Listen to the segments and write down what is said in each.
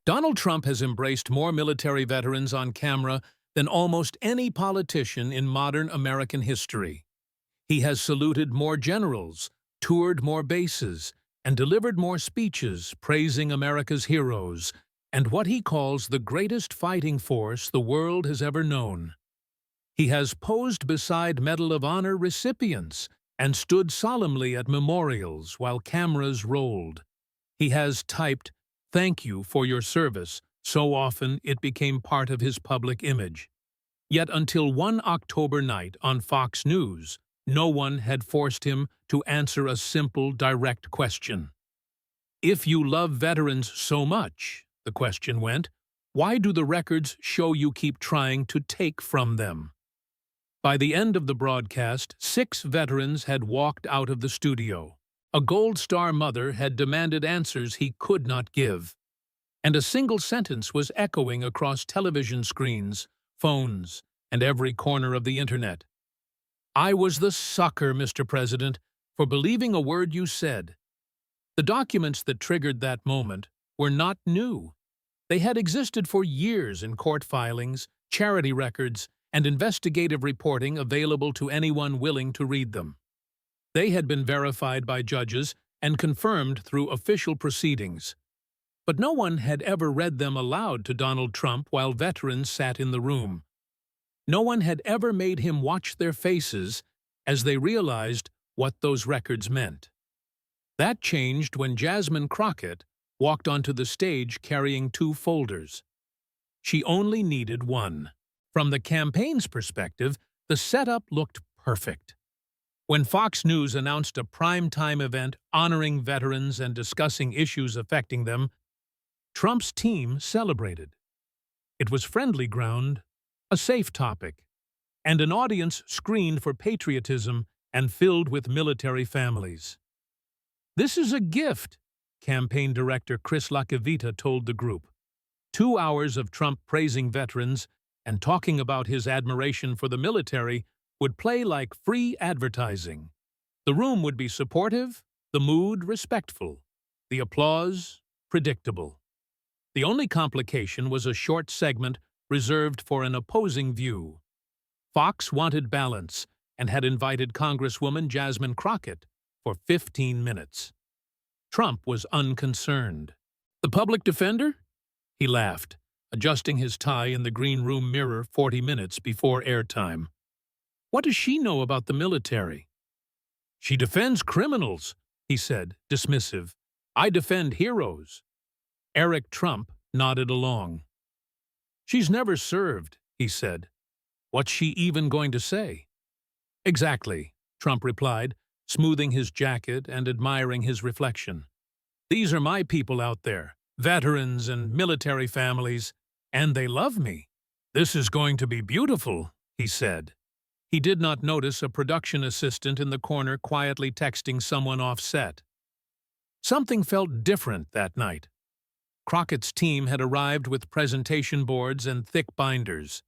Donald Trump has embraced more military veterans on camera than almost any politician in modern American history. He has saluted more generals, toured more bases, and delivered more speeches praising America's heroes and what he calls the greatest fighting force the world has ever known. He has posed beside Medal of Honor recipients and stood solemnly at memorials while cameras rolled. He has typed, "Thank you for your service," so often it became part of his public image. Yet until one October night on Fox News, no one had forced him to answer a simple, direct question. If you love veterans so much, the question went, why do the records show you keep trying to take from them? By the end of the broadcast, 6 veterans had walked out of the studio. A Gold Star mother had demanded answers he could not give. And a single sentence was echoing across television screens, phones, and every corner of the internet. "I was the sucker, Mr. President, for believing a word you said." The documents that triggered that moment were not new. They had existed for years in court filings, charity records, and investigative reporting available to anyone willing to read them. They had been verified by judges and confirmed through official proceedings. But no one had ever read them aloud to Donald Trump while veterans sat in the room. No one had ever made him watch their faces as they realized what those records meant. That changed when Jasmine Crockett walked onto the stage carrying 2 folders. She only needed one. From the campaign's perspective, the setup looked perfect. When Fox News announced a prime-time event honoring veterans and discussing issues affecting them, Trump's team celebrated. It was friendly ground, a safe topic, and an audience screened for patriotism and filled with military families. "This is a gift," campaign director Chris LaCavita told the group. 2 hours of Trump praising veterans and talking about his admiration for the military would play like free advertising. The room would be supportive, the mood respectful, the applause predictable. The only complication was a short segment reserved for an opposing view. Fox wanted balance and had invited Congresswoman Jasmine Crockett for 15 minutes. Trump was unconcerned. "The public defender?" He laughed, adjusting his tie in the green room mirror 40 minutes before airtime. "What does she know about the military?" "She defends criminals," he said, dismissive. "I defend heroes." Eric Trump nodded along. "She's never served," he said. "What's she even going to say?" "Exactly," Trump replied, smoothing his jacket and admiring his reflection. "These are my people out there, veterans and military families, and they love me. This is going to be beautiful," he said. He did not notice a production assistant in the corner quietly texting someone off set. Something felt different that night. Crockett's team had arrived with presentation boards and thick binders.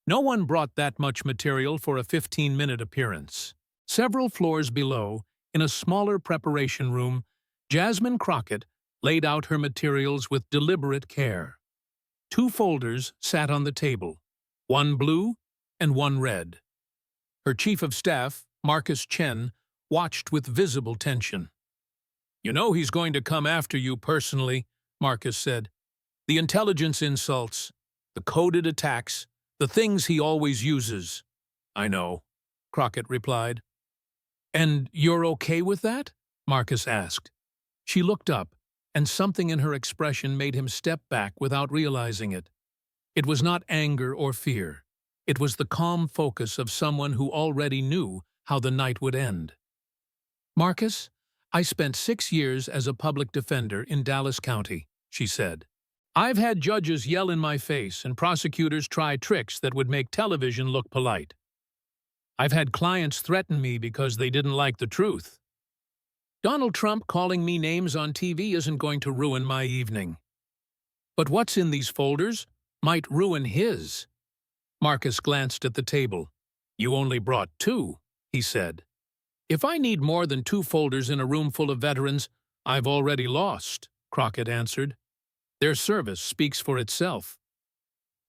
No one brought that much material for a 15-minute appearance. Several floors below, in a smaller preparation room, Jasmine Crockett laid out her materials with deliberate care. 2 folders sat on the table, one blue and one red. Her chief of staff, Marcus Chen, watched with visible tension. "You know he's going to come after you personally," Marcus said. "The intelligence insults, the coded attacks, the things he always uses." "I know," Crockett replied. "And you're okay with that?" Marcus asked. She looked up, and something in her expression made him step back without realizing it. It was not anger or fear. It was the calm focus of someone who already knew how the night would end. "Marcus, I spent 6 years as a public defender in Dallas County," she said. "I've had judges yell in my face and prosecutors try tricks that would make television look polite. I've had clients threaten me because they didn't like the truth. Donald Trump calling me names on TV isn't going to ruin my evening. But what's in these folders might ruin his." Marcus glanced at the table. "You only brought 2, he said. "If I need more than 2 folders in a room full of veterans, I've already lost," Crockett answered. Their service speaks for itself.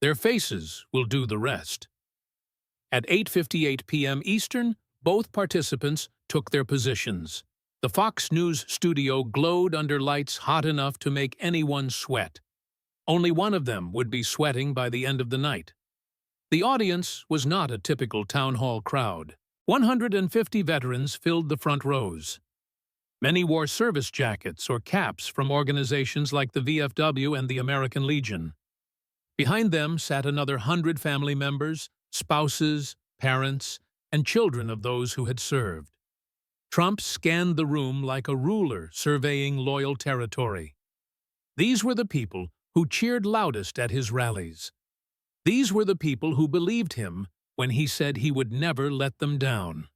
Their faces will do the rest. At 8:58 p.m. Eastern, both participants took their positions. The Fox News studio glowed under lights hot enough to make anyone sweat. Only one of them would be sweating by the end of the night. The audience was not a typical town hall crowd. 150 veterans filled the front rows. Many wore service jackets or caps from organizations like the VFW and the American Legion. Behind them sat another 100 family members, spouses, parents, and children of those who had served. Trump scanned the room like a ruler surveying loyal territory. These were the people who cheered loudest at his rallies. These were the people who believed him when he said he would never let them down.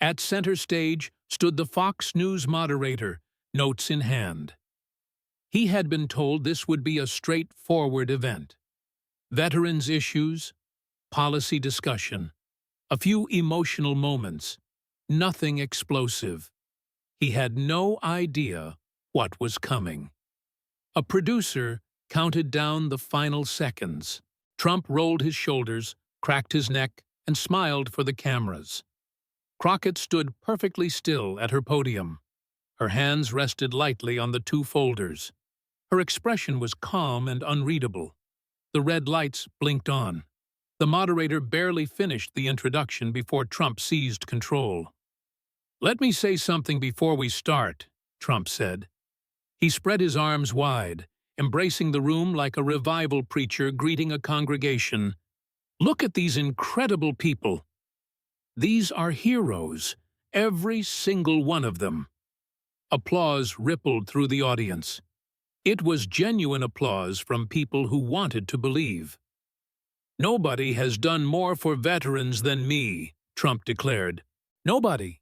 At center stage stood the Fox News moderator, notes in hand. He had been told this would be a straightforward event. Veterans' issues, policy discussion, a few emotional moments, nothing explosive. He had no idea what was coming. A producer counted down the final seconds. Trump rolled his shoulders, cracked his neck, and smiled for the cameras. Crockett stood perfectly still at her podium. Her hands rested lightly on the two folders. Her expression was calm and unreadable. The red lights blinked on. The moderator barely finished the introduction before Trump seized control. "Let me say something before we start," Trump said. He spread his arms wide, embracing the room like a revival preacher greeting a congregation. "Look at these incredible people. These are heroes, every single one of them." Applause rippled through the audience. It was genuine applause from people who wanted to believe. "Nobody has done more for veterans than me," Trump declared. "Nobody.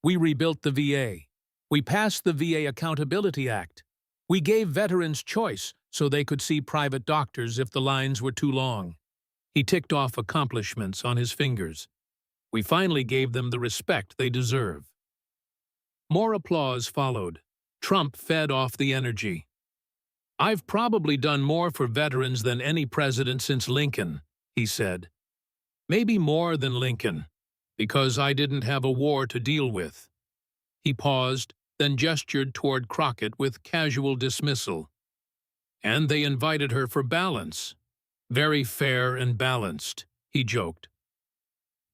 We rebuilt the VA. We passed the VA Accountability Act. We gave veterans choice so they could see private doctors if the lines were too long." He ticked off accomplishments on his fingers. "We finally gave them the respect they deserve." More applause followed. Trump fed off the energy. "I've probably done more for veterans than any president since Lincoln," he said. "Maybe more than Lincoln, because I didn't have a war to deal with." He paused, then gestured toward Crockett with casual dismissal. "And they invited her for balance. Very fair and balanced," he joked.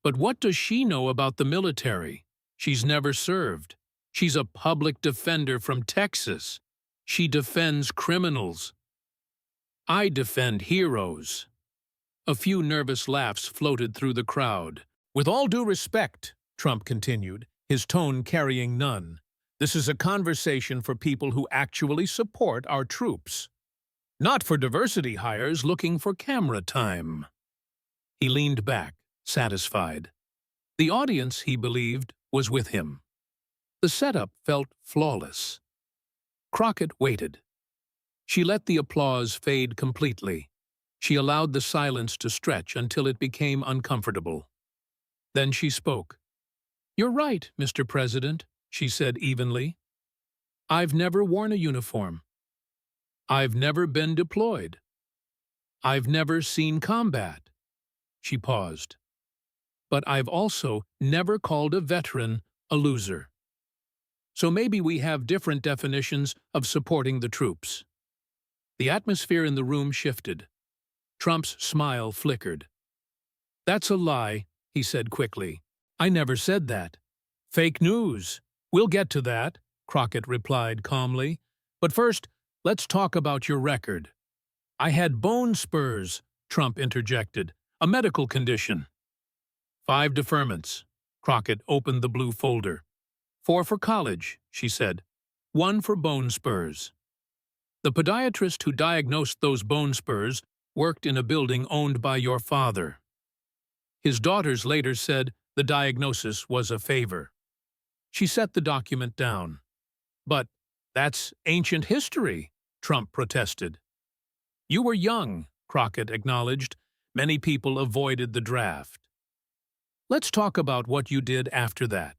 "But what does she know about the military? She's never served. She's a public defender from Texas. She defends criminals. I defend heroes." A few nervous laughs floated through the crowd. "With all due respect," Trump continued, his tone carrying none, "this is a conversation for people who actually support our troops, not for diversity hires looking for camera time." He leaned back, satisfied. The audience, he believed, was with him. The setup felt flawless. Crockett waited. She let the applause fade completely. She allowed the silence to stretch until it became uncomfortable. Then she spoke. "You're right, Mr. President," she said evenly. "I've never worn a uniform. I've never been deployed. I've never seen combat." She paused. "But I've also never called a veteran a loser. So maybe we have different definitions of supporting the troops." The atmosphere in the room shifted. Trump's smile flickered. "That's a lie," he said quickly. "I never said that." "Fake news. We'll get to that," Crockett replied calmly. "But first, let's talk about your record." "I had bone spurs," Trump interjected. "A medical condition." 5 deferments. Crockett opened the blue folder. 4 for college, she said. 1 for bone spurs. The podiatrist who diagnosed those bone spurs worked in a building owned by your father. His daughters later said the diagnosis was a favor. She set the document down. "But that's ancient history," Trump protested. "You were young," Crockett acknowledged. "Many people avoided the draft." "Let's talk about what you did after that.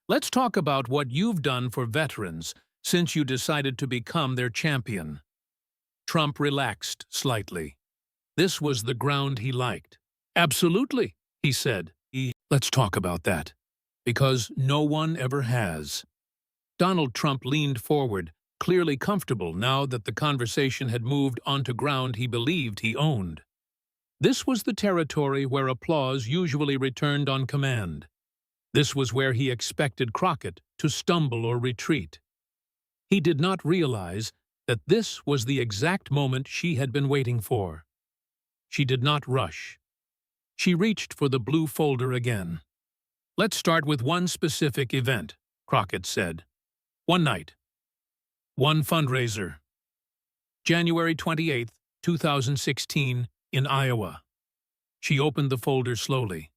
Let's talk about what you've done for veterans since you decided to become their champion." Trump relaxed slightly. This was the ground he liked. "Absolutely," he said. "Let's talk about that. Because no one ever has." Donald Trump leaned forward, clearly comfortable now that the conversation had moved onto ground he believed he owned. This was the territory where applause usually returned on command. This was where he expected Crockett to stumble or retreat. He did not realize that this was the exact moment she had been waiting for. She did not rush. She reached for the blue folder again. "Let's start with one specific event," Crockett said. "One night. One fundraiser. January 28th, 2016, in Iowa." She opened the folder slowly.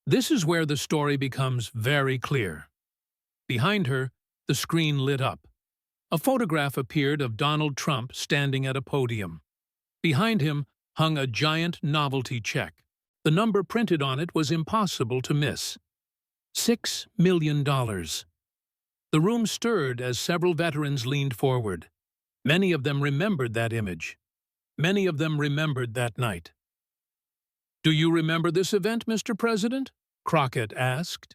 This is where the story becomes very clear. Behind her, the screen lit up. A photograph appeared of Donald Trump standing at a podium. Behind him hung a giant novelty check. The number printed on it was impossible to miss. $6 million. The room stirred as several veterans leaned forward. Many of them remembered that image. Many of them remembered that night. "Do you remember this event, Mr. President?" Crockett asked.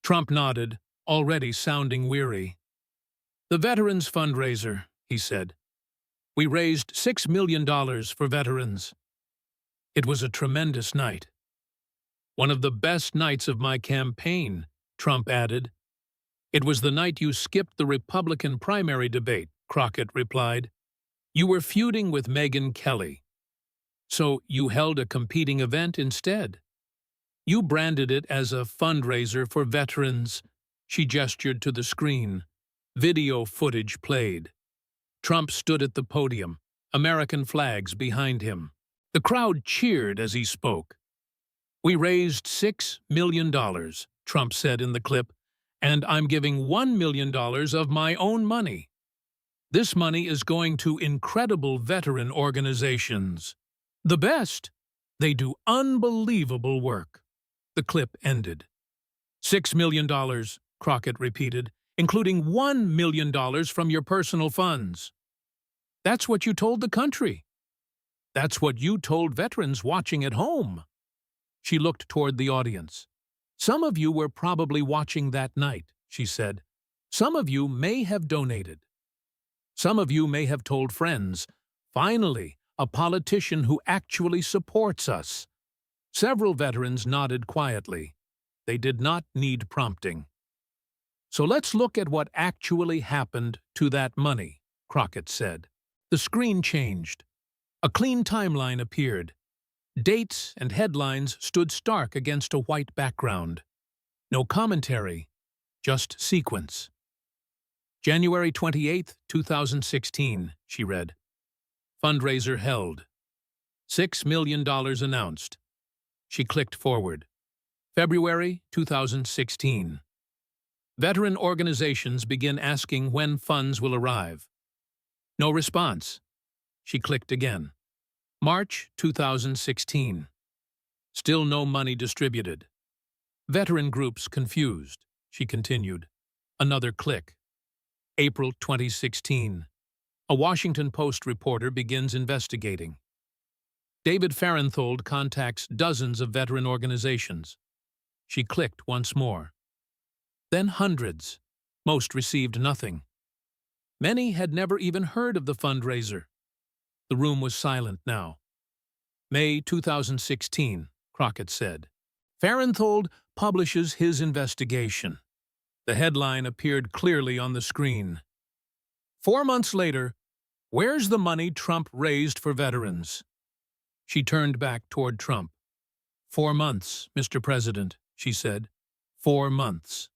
Trump nodded, already sounding weary. "The Veterans Fundraiser," he said. "We raised $6 million for veterans. It was a tremendous night." "One of the best nights of my campaign," Trump added. "It was the night you skipped the Republican primary debate," Crockett replied. "You were feuding with Megyn Kelly. So you held a competing event instead. You branded it as a fundraiser for veterans." She gestured to the screen. Video footage played. Trump stood at the podium, American flags behind him. The crowd cheered as he spoke. "We raised $6 million, Trump said in the clip, "and I'm giving $1 million of my own money. This money is going to incredible veteran organizations. The best. They do unbelievable work." The clip ended. $6 million, Crockett repeated, "including $1 million from your personal funds. That's what you told the country. That's what you told veterans watching at home." She looked toward the audience. "Some of you were probably watching that night," she said. "Some of you may have donated. Some of you may have told friends, 'Finally, a politician who actually supports us.'" Several veterans nodded quietly. They did not need prompting. "So let's look at what actually happened to that money," Crockett said. The screen changed. A clean timeline appeared. Dates and headlines stood stark against a white background. No commentary, just sequence. "January 28th, 2016, she read. "Fundraiser held. $6 million announced." She clicked forward. "February 2016. Veteran organizations begin asking when funds will arrive." No response. She clicked again. "March 2016. Still no money distributed. Veteran groups confused." She continued. Another click. April 2016. A Washington Post reporter begins investigating. David Farenthold contacts dozens of veteran organizations. She clicked once more. Then hundreds. Most received nothing. Many had never even heard of the fundraiser. The room was silent now. "May 2016, Crockett said. "Farenthold publishes his investigation." The headline appeared clearly on the screen. 4 months later, "Where's the money Trump raised for veterans?" She turned back toward Trump. 4 months, Mr. President," she said. 4 months.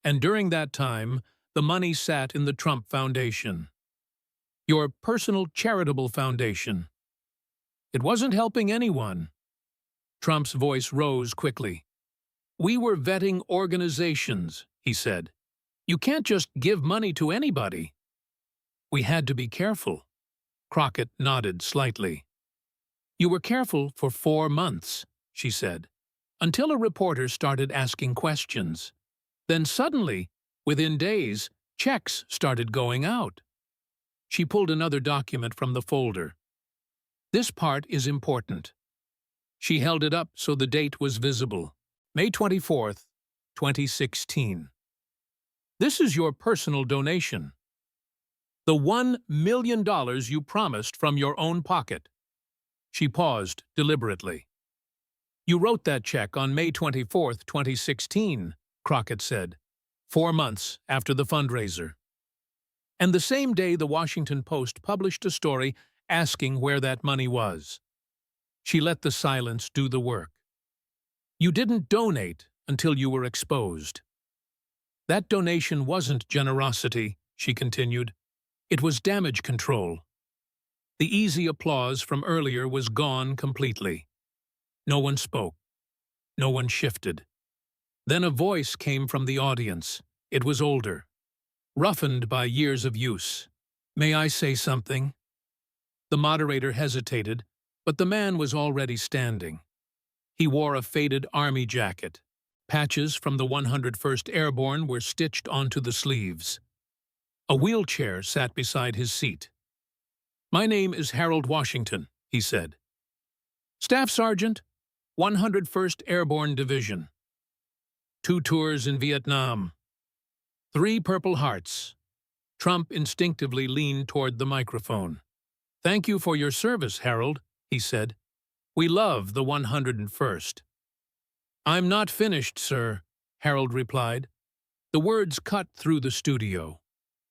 "And during that time, the money sat in the Trump Foundation. Your personal charitable foundation. It wasn't helping anyone." Trump's voice rose quickly. "We were vetting organizations," he said. "You can't just give money to anybody." "We had to be careful." Crockett nodded slightly. "You were careful for 4 months," she said, "until a reporter started asking questions. Then suddenly, within days, checks started going out." She pulled another document from the folder. This part is important. She held it up so the date was visible. May 24th, 2016. This is your personal donation. The $1 million you promised from your own pocket. She paused deliberately. You wrote that check on May 24th, 2016, Crockett said, 4 months after the fundraiser. And the same day the Washington Post published a story asking where that money was. She let the silence do the work. You didn't donate until you were exposed. That donation wasn't generosity, she continued. It was damage control. The easy applause from earlier was gone completely. No one spoke. No one shifted. Then a voice came from the audience. It was older, roughened by years of use. May I say something? The moderator hesitated, but the man was already standing. He wore a faded army jacket. Patches from the 101st Airborne were stitched onto the sleeves. A wheelchair sat beside his seat. My name is Harold Washington, he said. Staff Sergeant, 101st Airborne Division. 2 tours in Vietnam. 3 Purple Hearts. Trump instinctively leaned toward the microphone. Thank you for your service, Harold, he said. We love the 101st. I'm not finished, sir, Harold replied. The words cut through the studio.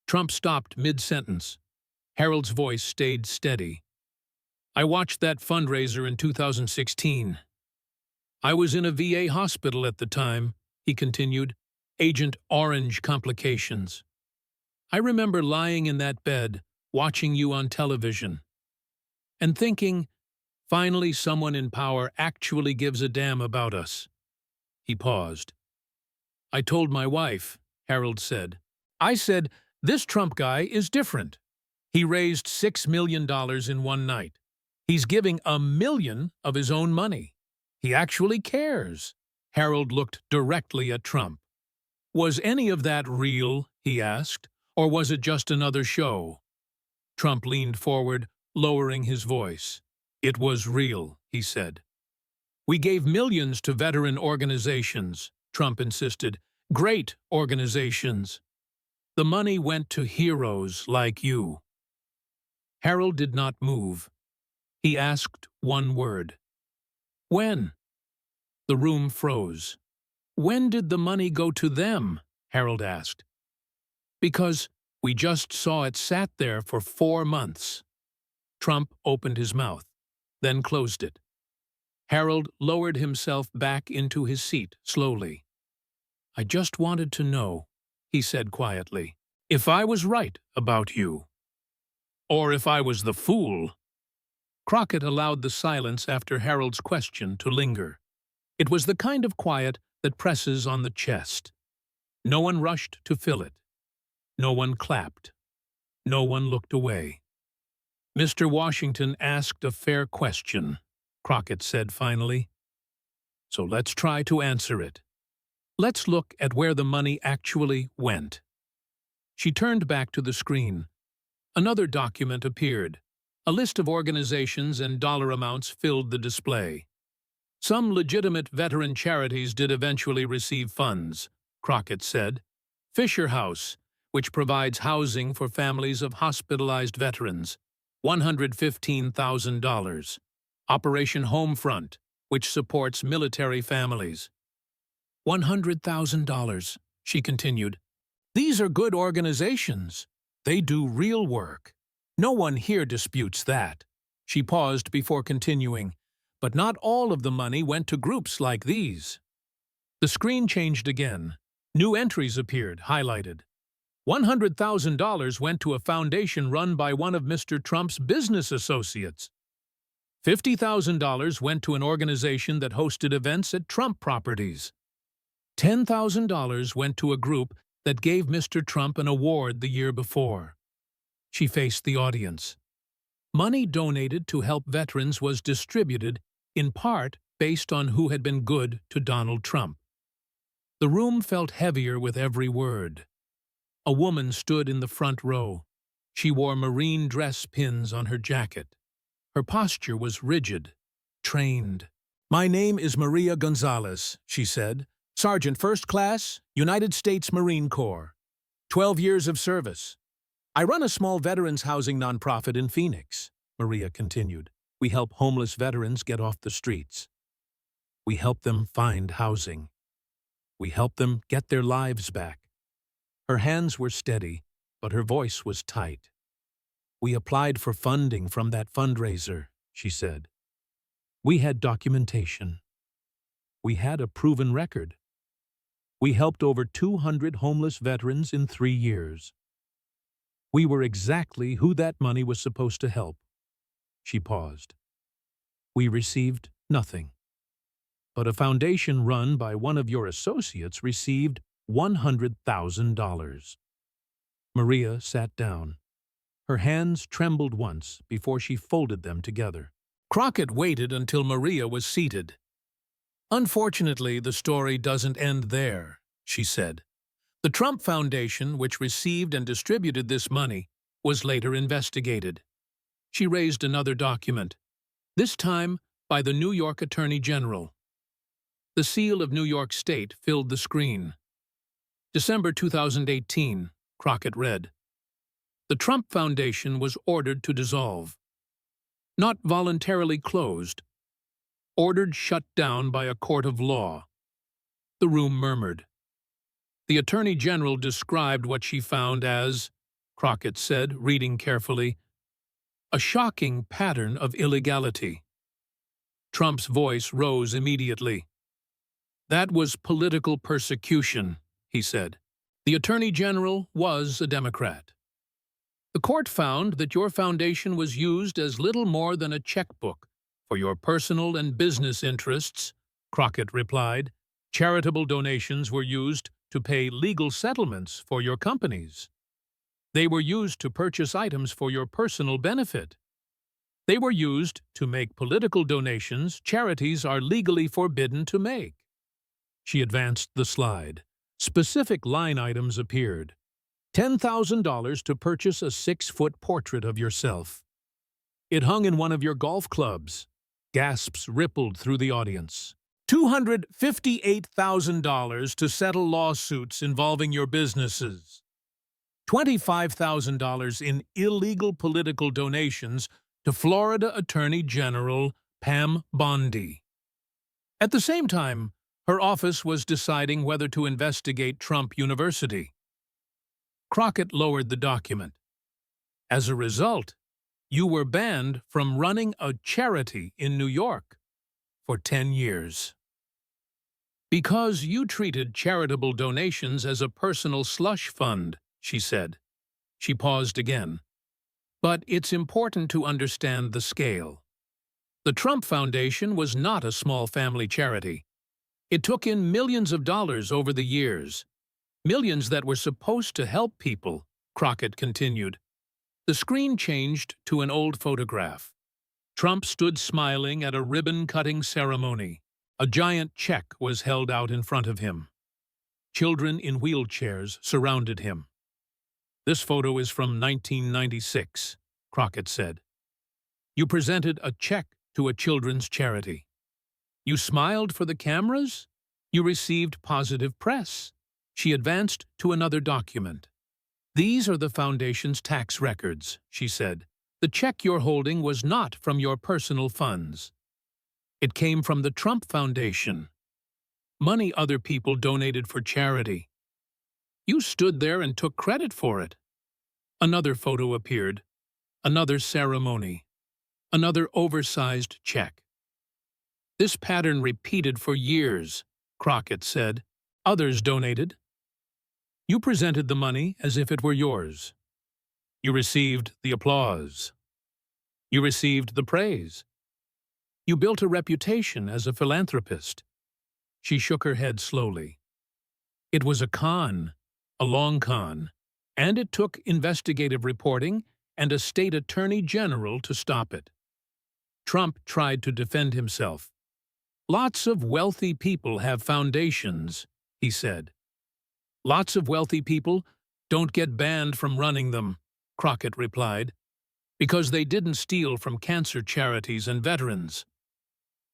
Trump stopped mid-sentence. Harold's voice stayed steady. I watched that fundraiser in 2016. I was in a VA hospital at the time, he continued. Agent Orange complications. I remember lying in that bed, watching you on television, and thinking, finally someone in power actually gives a damn about us. He paused. I told my wife, Harold said. I said, this Trump guy is different. He raised $6 million in one night. He's giving $1 million of his own money. He actually cares. Harold looked directly at Trump. Was any of that real, he asked, or was it just another show? Trump leaned forward, lowering his voice. It was real, he said. We gave millions to veteran organizations, Trump insisted. Great organizations. The money went to heroes like you. Harold did not move. He asked one word. When? The room froze. When did the money go to them? Harold asked. Because we just saw it sat there for 4 months. Trump opened his mouth, then closed it. Harold lowered himself back into his seat slowly. I just wanted to know, he said quietly, if I was right about you. Or if I was the fool. Crockett allowed the silence after Harold's question to linger. It was the kind of quiet that presses on the chest. No one rushed to fill it. No one clapped. No one looked away. Mr. Washington asked a fair question, Crockett said finally. So let's try to answer it. Let's look at where the money actually went. She turned back to the screen. Another document appeared. A list of organizations and dollar amounts filled the display. Some legitimate veteran charities did eventually receive funds, Crockett said. Fisher House, which provides housing for families of hospitalized veterans, $115,000. Operation Homefront, which supports military families. $100,000, she continued. These are good organizations. They do real work. No one here disputes that. She paused before continuing. But not all of the money went to groups like these. The screen changed again. New entries appeared, highlighted. $100,000 went to a foundation run by one of Mr. Trump's business associates. $50,000 went to an organization that hosted events at Trump properties. $10,000 went to a group that gave Mr. Trump an award the year before. She faced the audience. Money donated to help veterans was distributed, in part based on who had been good to Donald Trump. The room felt heavier with every word. A woman stood in the front row. She wore marine dress pins on her jacket. Her posture was rigid, trained. "My name is Maria Gonzalez," she said. "Sergeant First Class, United States Marine Corps. 12 years of service. I run a small veterans housing nonprofit in Phoenix," Maria continued. "We help homeless veterans get off the streets. We help them find housing. We help them get their lives back." Her hands were steady, but her voice was tight. "We applied for funding from that fundraiser," she said. "We had documentation. We had a proven record. We helped over 200 homeless veterans in 3 years. We were exactly who that money was supposed to help." She paused. "We received nothing. But a foundation run by one of your associates received $100,000. Maria sat down. Her hands trembled once before she folded them together. Crockett waited until Maria was seated. "Unfortunately, the story doesn't end there," she said. "The Trump Foundation, which received and distributed this money, was later investigated." She raised another document, this time by the New York Attorney General. The seal of New York State filled the screen. "December 2018, Crockett read. "The Trump Foundation was ordered to dissolve. Not voluntarily closed. Ordered shut down by a court of law." The room murmured. The Attorney General described what she found as, Crockett said, reading carefully, "a shocking pattern of illegality." Trump's voice rose immediately. "That was political persecution," he said. "The Attorney General was a Democrat. The court found that your foundation was used as little more than a checkbook for your personal and business interests," Crockett replied. "Charitable donations were used to pay legal settlements for your companies. They were used to purchase items for your personal benefit. They were used to make political donations charities are legally forbidden to make." She advanced the slide. Specific line items appeared. $10,000 to purchase a 6-foot portrait of yourself. It hung in one of your golf clubs. Gasps rippled through the audience. $258,000 to settle lawsuits involving your businesses. $25,000 in illegal political donations to Florida Attorney General Pam Bondi. At the same time, her office was deciding whether to investigate Trump University. Crockett lowered the document. "As a result, you were banned from running a charity in New York for 10 years. Because you treated charitable donations as a personal slush fund," she said. She paused again. "But it's important to understand the scale. The Trump Foundation was not a small family charity. It took in millions of dollars over the years. Millions that were supposed to help people," Crockett continued. The screen changed to an old photograph. Trump stood smiling at a ribbon-cutting ceremony. A giant check was held out in front of him. Children in wheelchairs surrounded him. "This photo is from 1996, Crockett said. "You presented a check to a children's charity. You smiled for the cameras. You received positive press." She advanced to another document. "These are the foundation's tax records," she said. "The check you're holding was not from your personal funds. It came from the Trump Foundation. Money other people donated for charity. You stood there and took credit for it." Another photo appeared. Another ceremony. Another oversized check. "This pattern repeated for years," Crockett said. "Others donated. You presented the money as if it were yours. You received the applause. You received the praise. You built a reputation as a philanthropist." She shook her head slowly. "It was a con, a long con, and it took investigative reporting and a state attorney general to stop it." Trump tried to defend himself. "Lots of wealthy people have foundations," he said. "Lots of wealthy people don't get banned from running them," Crockett replied. Because they didn't steal from cancer charities and veterans.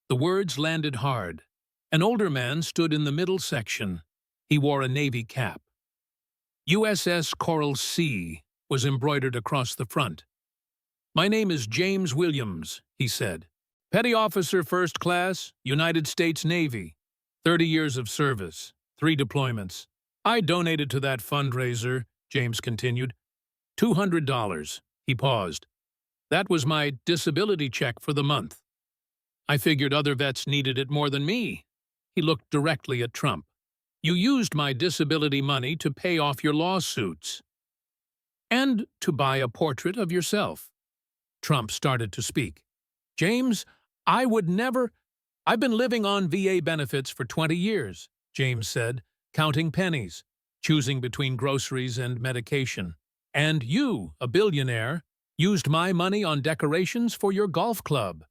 The words landed hard. An older man stood in the middle section. He wore a Navy cap. USS Coral Sea was embroidered across the front. My name is James Williams, he said. Petty Officer First Class, United States Navy. 30 years of service, 3 deployments. I donated to that fundraiser, James continued. $200. He paused. That was my disability check for the month. I figured other vets needed it more than me. He looked directly at Trump. You used my disability money to pay off your lawsuits. And to buy a portrait of yourself. Trump started to speak. James, I would never... I've been living on VA benefits for 20 years, James said, counting pennies, choosing between groceries and medication. And you, a billionaire, used my money on decorations for your golf club.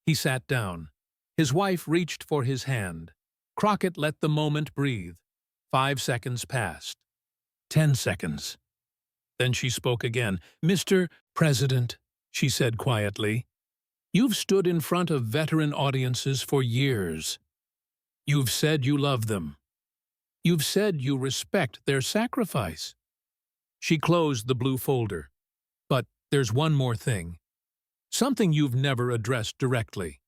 He sat down. His wife reached for his hand. Crockett let the moment breathe. 5 seconds passed. 10 seconds. Then she spoke again. Mr. President, she said quietly, you've stood in front of veteran audiences for years. You've said you love them. You've said you respect their sacrifice. She closed the blue folder. But there's one more thing. Something you've never addressed directly.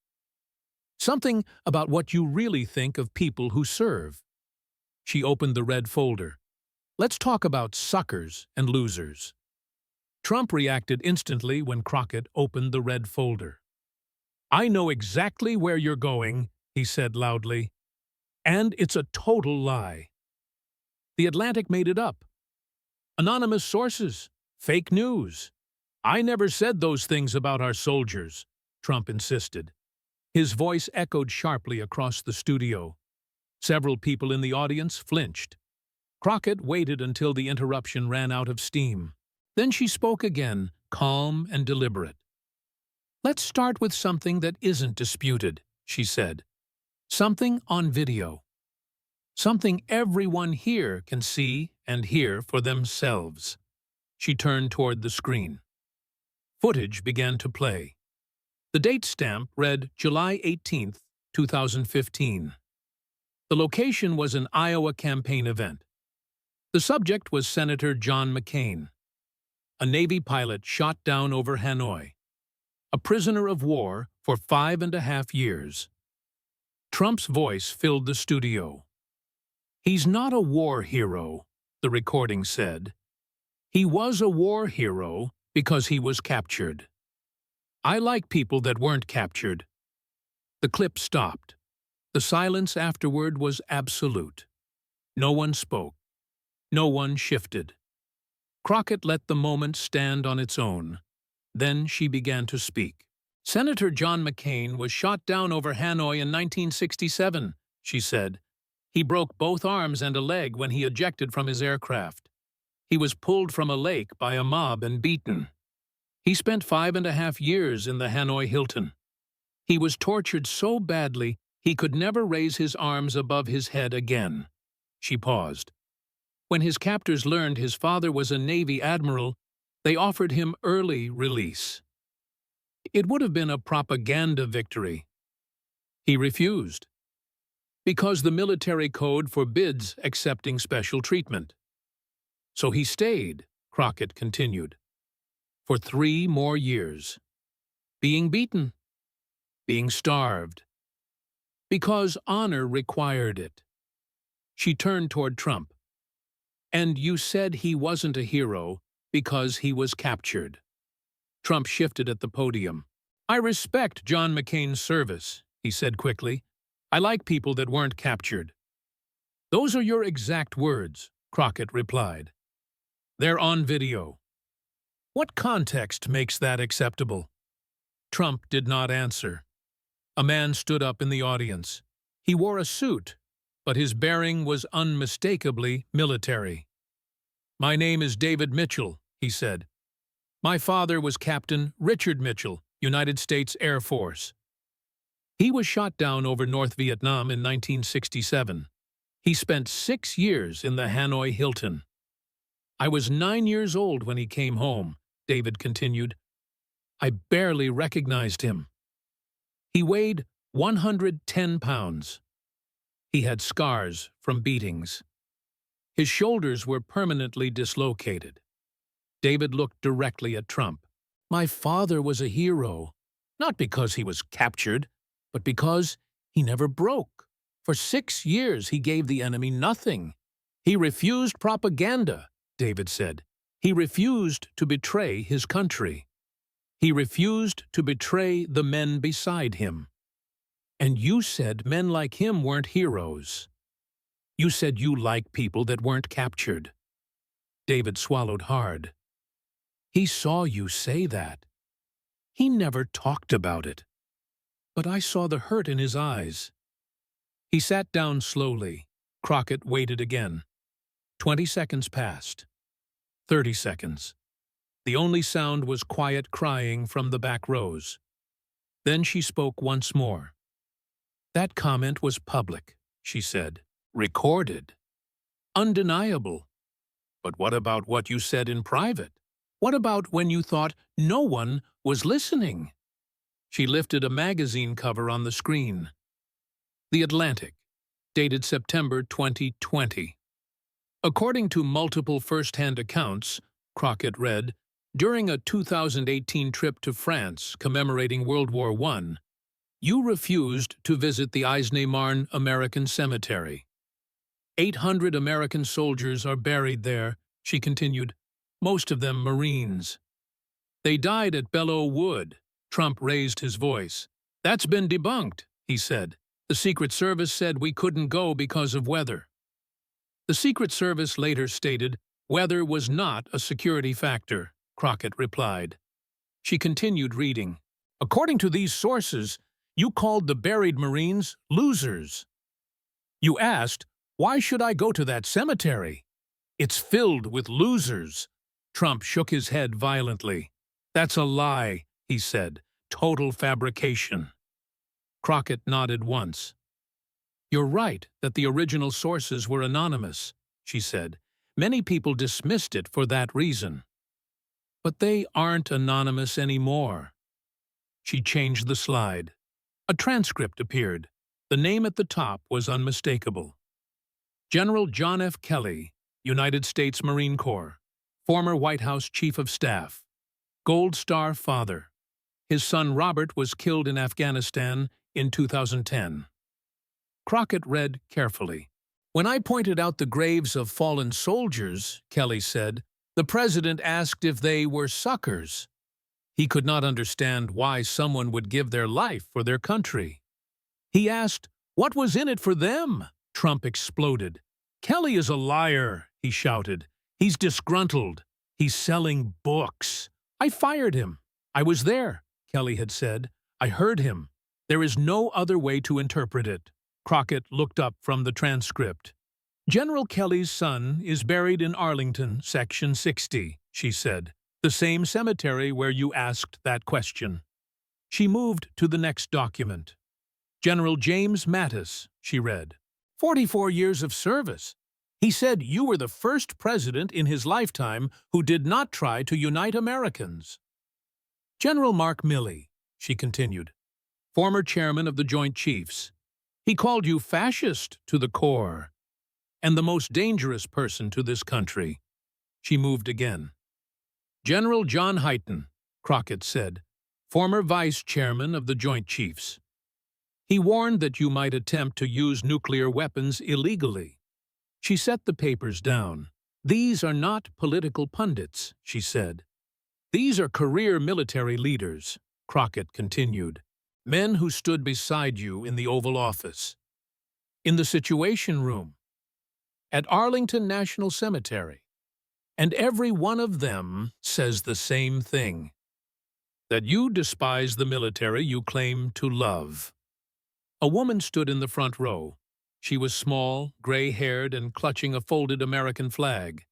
Something about what you really think of people who serve. She opened the red folder. Let's talk about suckers and losers. Trump reacted instantly when Crockett opened the red folder. I know exactly where you're going, he said loudly. And it's a total lie. The Atlantic made it up. Anonymous sources. Fake news. I never said those things about our soldiers, Trump insisted. His voice echoed sharply across the studio. Several people in the audience flinched. Crockett waited until the interruption ran out of steam. Then she spoke again, calm and deliberate. Let's start with something that isn't disputed, she said. Something on video. Something everyone here can see and hear for themselves. She turned toward the screen. Footage began to play. The date stamp read July 18, 2015. The location was an Iowa campaign event. The subject was Senator John McCain, a Navy pilot shot down over Hanoi, a prisoner of war for 5.5 years. Trump's voice filled the studio. He's not a war hero, the recording said. He was a war hero because he was captured. I like people that weren't captured. The clip stopped. The silence afterward was absolute. No one spoke. No one shifted. Crockett let the moment stand on its own. Then she began to speak. Senator John McCain was shot down over Hanoi in 1967, she said. He broke both arms and a leg when he ejected from his aircraft. He was pulled from a lake by a mob and beaten. He spent 5.5 years in the Hanoi Hilton. He was tortured so badly he could never raise his arms above his head again. She paused. When his captors learned his father was a Navy admiral, they offered him early release. It would have been a propaganda victory. He refused. Because the military code forbids accepting special treatment. So he stayed, Crockett continued, for 3 more years. Being beaten. Being starved. Because honor required it. She turned toward Trump. And you said he wasn't a hero because he was captured. Trump shifted at the podium. I respect John McCain's service, he said quickly. I like people that weren't captured. Those are your exact words, Crockett replied. They're on video. What context makes that acceptable? Trump did not answer. A man stood up in the audience. He wore a suit, but his bearing was unmistakably military. My name is David Mitchell, he said. My father was Captain Richard Mitchell, United States Air Force. He was shot down over North Vietnam in 1967. He spent 6 years in the Hanoi Hilton. I was 9 years old when he came home, David continued. I barely recognized him. He weighed 110 pounds. He had scars from beatings. His shoulders were permanently dislocated. David looked directly at Trump. My father was a hero, not because he was captured, but because he never broke. For 6 years he gave the enemy nothing. He refused propaganda, David said. He refused to betray his country. He refused to betray the men beside him. And you said men like him weren't heroes. You said you liked people that weren't captured. David swallowed hard. He saw you say that. He never talked about it. But I saw the hurt in his eyes. He sat down slowly. Crockett waited again. 20 seconds passed. 30 seconds. The only sound was quiet crying from the back rows. Then she spoke once more. That comment was public, she said. Recorded. Undeniable. But what about what you said in private? What about when you thought no one was listening? She lifted a magazine cover on the screen. The Atlantic, dated September 2020. According to multiple first-hand accounts, Crockett read, during a 2018 trip to France commemorating World War I, you refused to visit the Aisne-Marne American Cemetery. 800 American soldiers are buried there, she continued, most of them Marines. They died at Belleau Wood. Trump raised his voice. That's been debunked, he said. The Secret Service said we couldn't go because of weather. The Secret Service later stated weather was not a security factor, Crockett replied. She continued reading. According to these sources, you called the buried Marines losers. You asked, why should I go to that cemetery? It's filled with losers. Trump shook his head violently. That's a lie, he said. Total fabrication. Crockett nodded once. You're right that the original sources were anonymous, she said. Many people dismissed it for that reason. But they aren't anonymous anymore. She changed the slide. A transcript appeared. The name at the top was unmistakable. General John F. Kelly, United States Marine Corps, former White House Chief of Staff, Gold Star father. His son Robert was killed in Afghanistan in 2010. Crockett read carefully. When I pointed out the graves of fallen soldiers, Kelly said, the president asked if they were suckers. He could not understand why someone would give their life for their country. He asked, what was in it for them? Trump exploded. Kelly is a liar, he shouted. He's disgruntled. He's selling books. I fired him. I was there, Kelly had said. I heard him. There is no other way to interpret it. Crockett looked up from the transcript. General Kelly's son is buried in Arlington, Section 60, she said, the same cemetery where you asked that question. She moved to the next document. General James Mattis, she read, 44 years of service. He said you were the first president in his lifetime who did not try to unite Americans. General Mark Milley, she continued, former chairman of the Joint Chiefs. He called you fascist to the core and the most dangerous person to this country. She moved again. General John Hyten, Crockett said, former vice chairman of the Joint Chiefs. He warned that you might attempt to use nuclear weapons illegally. She set the papers down. These are not political pundits, she said. These are career military leaders, Crockett continued. Men who stood beside you in the Oval Office, in the Situation Room, at Arlington National Cemetery, and every one of them says the same thing, that you despise the military you claim to love. A woman stood in the front row. She was small, gray-haired, and clutching a folded American flag.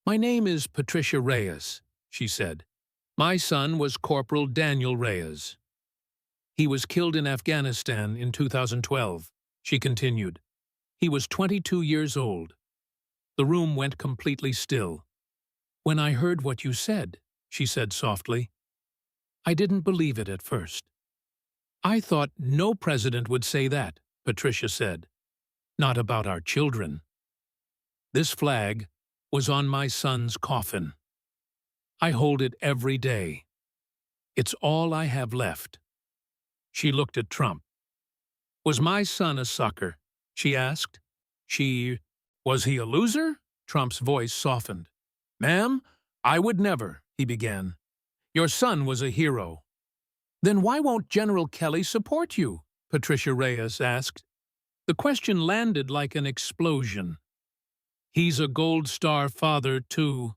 My name is Patricia Reyes, she said. My son was Corporal Daniel Reyes. He was killed in Afghanistan in 2012, she continued. He was 22 years old. The room went completely still. When I heard what you said, she said softly. I didn't believe it at first. I thought no president would say that, Patricia said. Not about our children. This flag was on my son's coffin. I hold it every day. It's all I have left. She looked at Trump. Was my son a sucker? She asked. Was he a loser? Trump's voice softened. Ma'am, I would never, he began. Your son was a hero. Then why won't General Kelly support you? Patricia Reyes asked. The question landed like an explosion. He's a Gold Star father, too.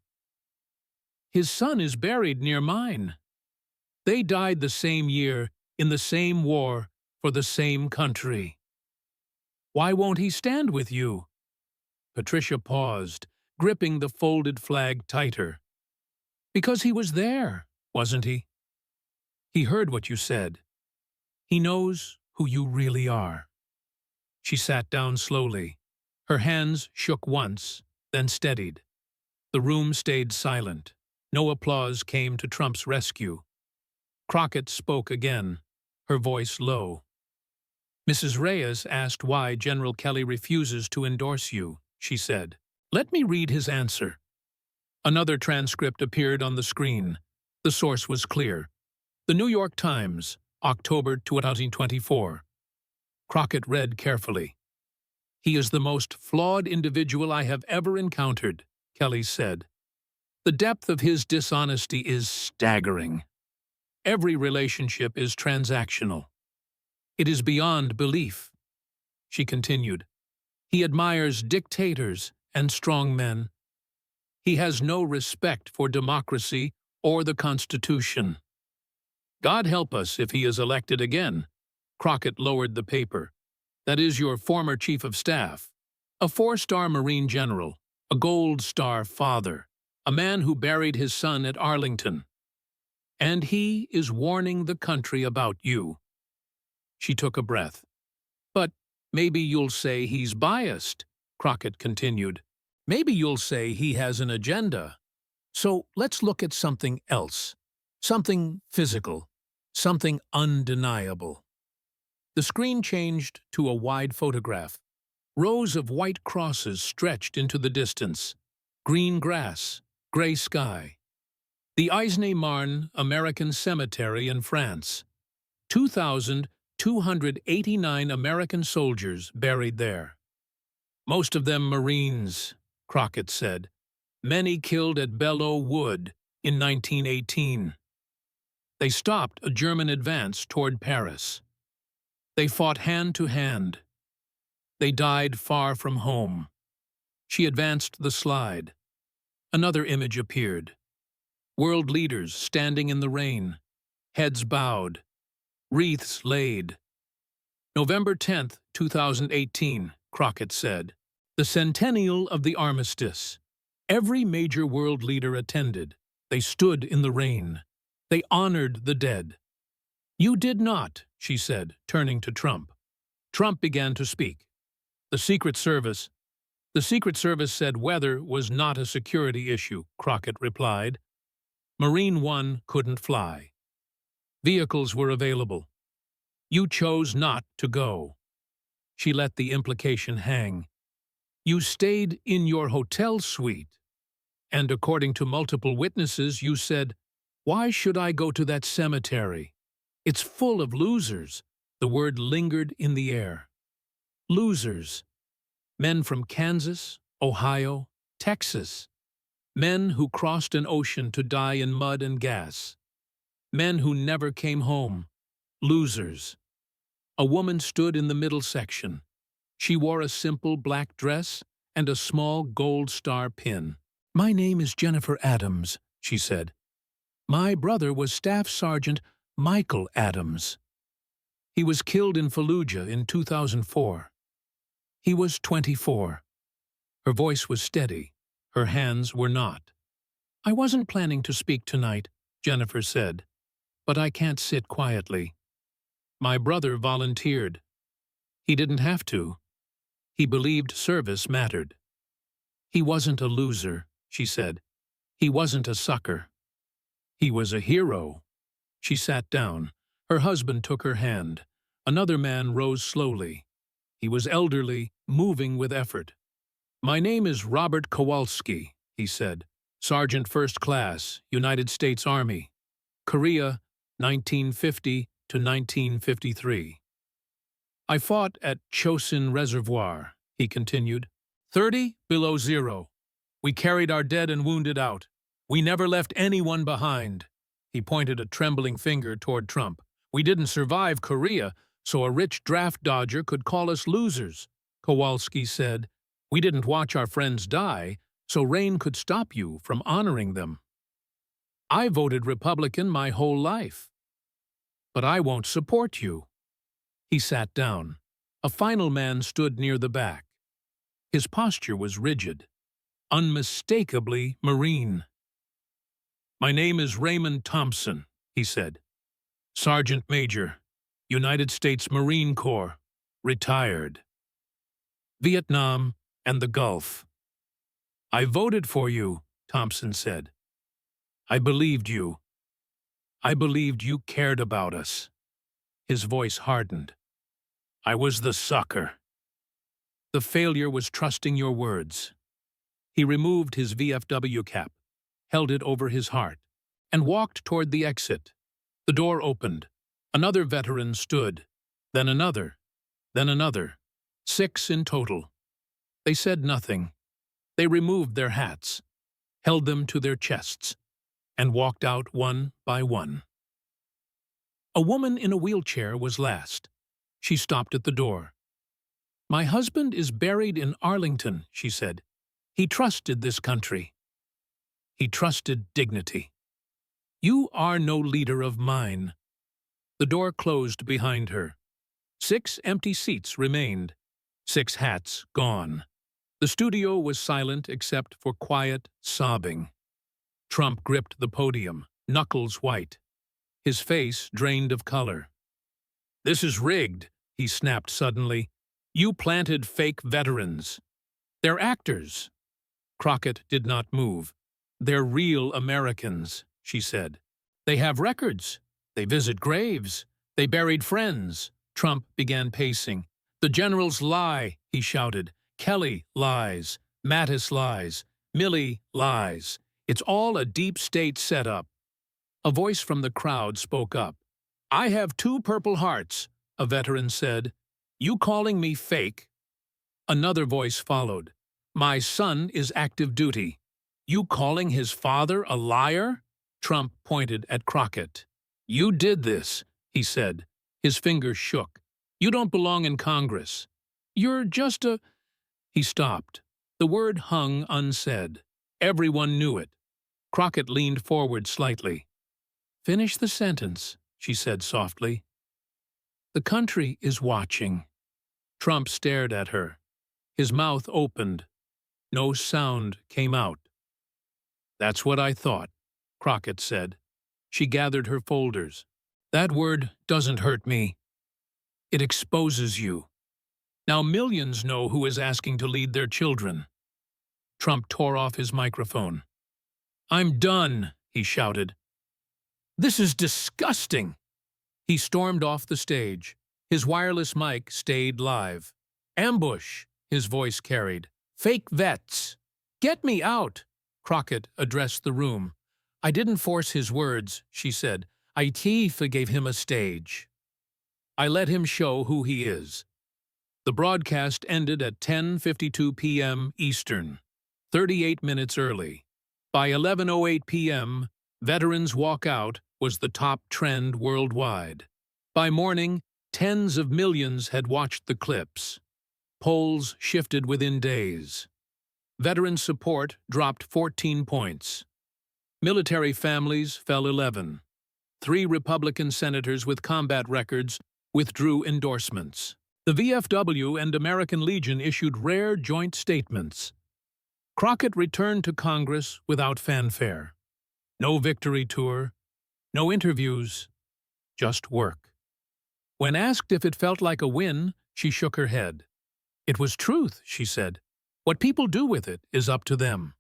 His son is buried near mine. They died the same year, in the same war, for the same country. Why won't he stand with you? Patricia paused, gripping the folded flag tighter. Because he was there, wasn't he? He heard what you said. He knows who you really are. She sat down slowly. Her hands shook once, then steadied. The room stayed silent. No applause came to Trump's rescue. Crockett spoke again, her voice low. Mrs. Reyes asked why General Kelly refuses to endorse you, she said. Let me read his answer. Another transcript appeared on the screen. The source was clear. The New York Times, October 2024. Crockett read carefully. He is the most flawed individual I have ever encountered, Kelly said. The depth of his dishonesty is staggering. Every relationship is transactional. It is beyond belief. She continued. He admires dictators and strong men. He has no respect for democracy or the Constitution. God help us if he is elected again. Crockett lowered the paper. That is your former chief of staff, a 4-star Marine general, a Gold Star father, a man who buried his son at Arlington. And he is warning the country about you. She took a breath. But maybe you'll say he's biased, Crockett continued. Maybe you'll say he has an agenda. So let's look at something else. Something physical. Something undeniable. The screen changed to a wide photograph. Rows of white crosses stretched into the distance. Green grass, gray sky. The Aisne-Marne American Cemetery in France. 2,289 American soldiers buried there. Most of them Marines, Crockett said. Many killed at Belleau Wood in 1918. They stopped a German advance toward Paris. They fought hand to hand. They died far from home. She advanced the slide. Another image appeared. World leaders standing in the rain, heads bowed, wreaths laid. November 10, 2018, Crockett said. The centennial of the armistice. Every major world leader attended. They stood in the rain. They honored the dead. You did not, she said, turning to Trump. Trump began to speak. The Secret Service said weather was not a security issue, Crockett replied. Marine One couldn't fly. Vehicles were available. You chose not to go. She let the implication hang. You stayed in your hotel suite. And according to multiple witnesses, you said, why should I go to that cemetery? It's full of losers. The word lingered in the air. Losers. Men from Kansas, Ohio, Texas. Men who crossed an ocean to die in mud and gas. Men who never came home. Losers. A woman stood in the middle section. She wore a simple black dress and a small gold star pin. My name is Jennifer Adams, she said. My brother was Staff Sergeant Michael Adams. He was killed in Fallujah in 2004. He was 24. Her voice was steady. Her hands were not. I wasn't planning to speak tonight, Jennifer said, but I can't sit quietly. My brother volunteered. He didn't have to. He believed service mattered. He wasn't a loser, she said. He wasn't a sucker. He was a hero. She sat down. Her husband took her hand. Another man rose slowly. He was elderly, moving with effort. "My name is Robert Kowalski," he said. "Sergeant First Class, United States Army. Korea, 1950 to 1953. I fought at Chosin Reservoir," he continued. 30 below zero. We carried our dead and wounded out. We never left anyone behind." He pointed a trembling finger toward Trump. "We didn't survive Korea, so a rich draft dodger could call us losers," Kowalski said. "We didn't watch our friends die, so rain could stop you from honoring them. I voted Republican my whole life. But I won't support you." He sat down. A final man stood near the back. His posture was rigid, unmistakably Marine. "My name is Raymond Thompson," he said. "Sergeant Major, United States Marine Corps, retired. Vietnam and the Gulf." "I voted for you," Thompson said. "I believed you. I believed you cared about us." His voice hardened. "I was the sucker." "The failure was trusting your words." He removed his VFW cap, held it over his heart, and walked toward the exit. The door opened. Another veteran stood, then another, then another. 6 in total. They said nothing. They removed their hats, held them to their chests, and walked out one by one. A woman in a wheelchair was last. She stopped at the door. "My husband is buried in Arlington," she said. "He trusted this country. He trusted dignity. You are no leader of mine." The door closed behind her. 6 empty seats remained. 6 hats gone. The studio was silent except for quiet sobbing. Trump gripped the podium, knuckles white. His face drained of color. "This is rigged," he snapped suddenly. "You planted fake veterans. They're actors." Crockett did not move. "They're real Americans," she said. "They have records. They visit graves. They buried friends." Trump began pacing. "The generals lie," he shouted. "Kelly lies. Mattis lies. Milley lies. It's all a deep state setup." A voice from the crowd spoke up. "I have 2 Purple Hearts," a veteran said. "You calling me fake?" Another voice followed. "My son is active duty." "You calling his father a liar?" Trump pointed at Crockett. "You did this," he said. His fingers shook. "You don't belong in Congress. You're just a—" He stopped. The word hung unsaid. Everyone knew it. Crockett leaned forward slightly. "Finish the sentence," she said softly. "The country is watching." Trump stared at her. His mouth opened. No sound came out. "That's what I thought," Crockett said. She gathered her folders. "That word doesn't hurt me. It exposes you. Now millions know who is asking to lead their children." Trump tore off his microphone. "I'm done," he shouted. "This is disgusting." He stormed off the stage. His wireless mic stayed live. "Ambush," his voice carried. "Fake vets. Get me out." Crockett addressed the room. "I didn't force his words," she said. "I gave him a stage. I let him show who he is." The broadcast ended at 10:52 p.m. Eastern, 38 minutes early. By 11:08 p.m., Veterans Walk Out was the top trend worldwide. By morning, tens of millions had watched the clips. Polls shifted within days. Veteran support dropped 14 points. Military families fell 11. 3 Republican senators with combat records withdrew endorsements. The VFW and American Legion issued rare joint statements. Crockett returned to Congress without fanfare. No victory tour, no interviews, just work. When asked if it felt like a win, she shook her head. "It was truth," she said. "What people do with it is up to them."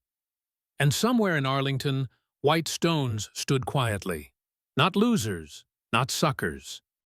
And somewhere in Arlington, white stones stood quietly. Not losers, not suckers,